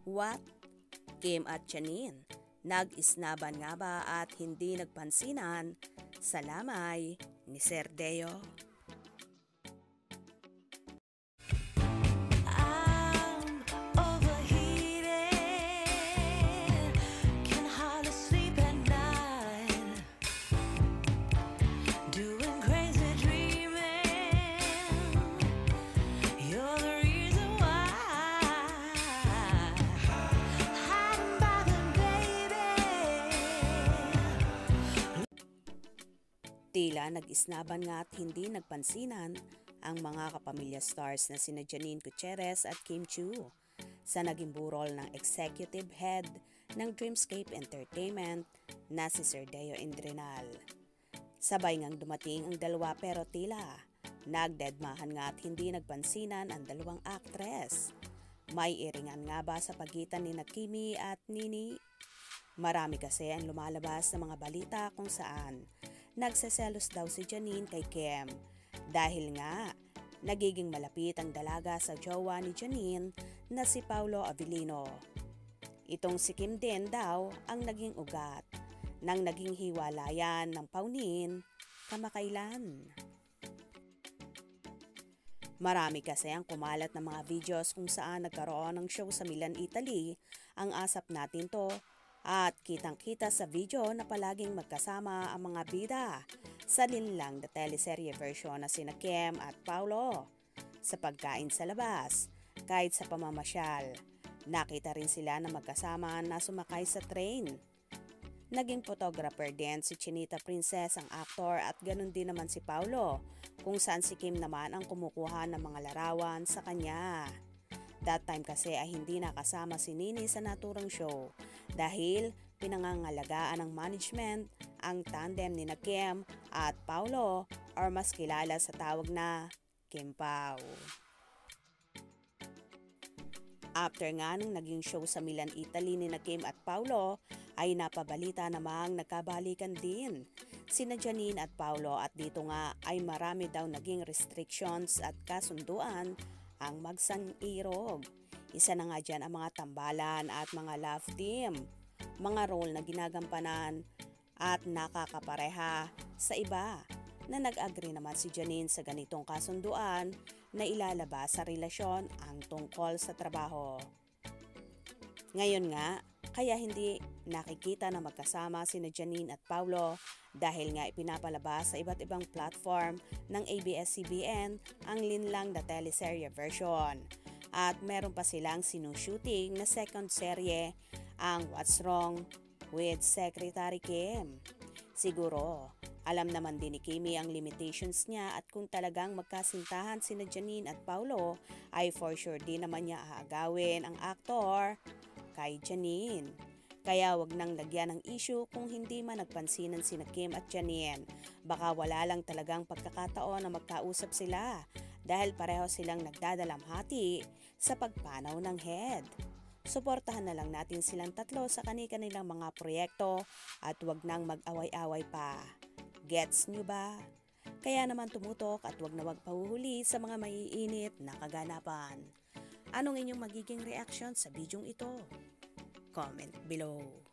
What? Kim at Janine, nag-isnaban nga ba at hindi nagpansinan sa lamay ni Sir Deo? Tila nag-isnaban nga at hindi nagpansinan ang mga kapamilya stars na sina Janine Gutierrez at Kim Chiu sa naging burol ng executive head ng Dreamscape Entertainment na si Sir Deo Indrenal. Sabay ngang dumating ang dalawa pero tila nagdedmahan nga at hindi nagpansinan ang dalawang actress. May iringan nga ba sa pagitan ni Kimi at Nini? Marami kasi ang lumalabas na mga balita kung saan nagseselos daw si Janine kay Kim dahil nga nagiging malapit ang dalaga sa jowa ni Janine na si Paulo Avellino. Itong si Kim din daw ang naging ugat ng naging hiwalayan ng Paunin kamakailan. Marami kasi ang kumalat ng mga videos kung saan nagkaroon ng show sa Milan, Italy ang asap natin to. At kitang-kita sa video na palaging magkasama ang mga bida sa linlang na teleserye version na sina Kim at Paulo. Sa pagkain sa labas, kahit sa pamamasyal, nakita rin sila na magkasama na sumakay sa train. Naging photographer din si Chinita Princess ang aktor at ganun din naman si Paulo, kung saan si Kim naman ang kumukuha ng mga larawan sa kanya. That time kasi ay hindi nakasama si Nini sa naturang show dahil pinangangalagaan ng management ang tandem ni Kim at Paulo or mas kilala sa tawag na Kim Pao. After nga nung naging show sa Milan, Italy ni Kim at Paulo ay napabalita namang nagkabalikan din sina Janine at Paulo at dito nga ay marami daw naging restrictions at kasunduan ang magsang-irog. Isa na nga dyan ang mga tambalan at mga love team, mga role na ginagampanan at nakakapareha sa iba na nag-agree naman si Janine sa ganitong kasunduan na ilalabas sa relasyon ang tungkol sa trabaho. Ngayon nga, kaya hindi nakikita na magkasama sina Janine at Paulo dahil nga ipinapalabas sa iba't ibang platform ng ABS-CBN ang linlang na teleserye version. At meron pa silang sinushooting na second serye ang What's Wrong with Secretary Kim. Siguro, alam naman din ni Kimi ang limitations niya at kung talagang magkasintahan sina Janine at Paulo ay for sure din naman niya aagawin ang aktor kay Janine. Kaya wag nang lagyan ng issue kung hindi man nagpansinan sina Kim at Janine. Baka wala lang talagang pagkakataon na magkausap sila dahil pareho silang nagdadalamhati sa pagpanaw ng head. Suportahan na lang natin silang tatlo sa kani-kanilang mga proyekto at wag nang mag-away-away pa. Gets nyo ba? Kaya naman tumutok at wag na wag pahuhuli sa mga maiinit na kaganapan. Anong inyong magiging reaction sa bidyong ito? Comment below.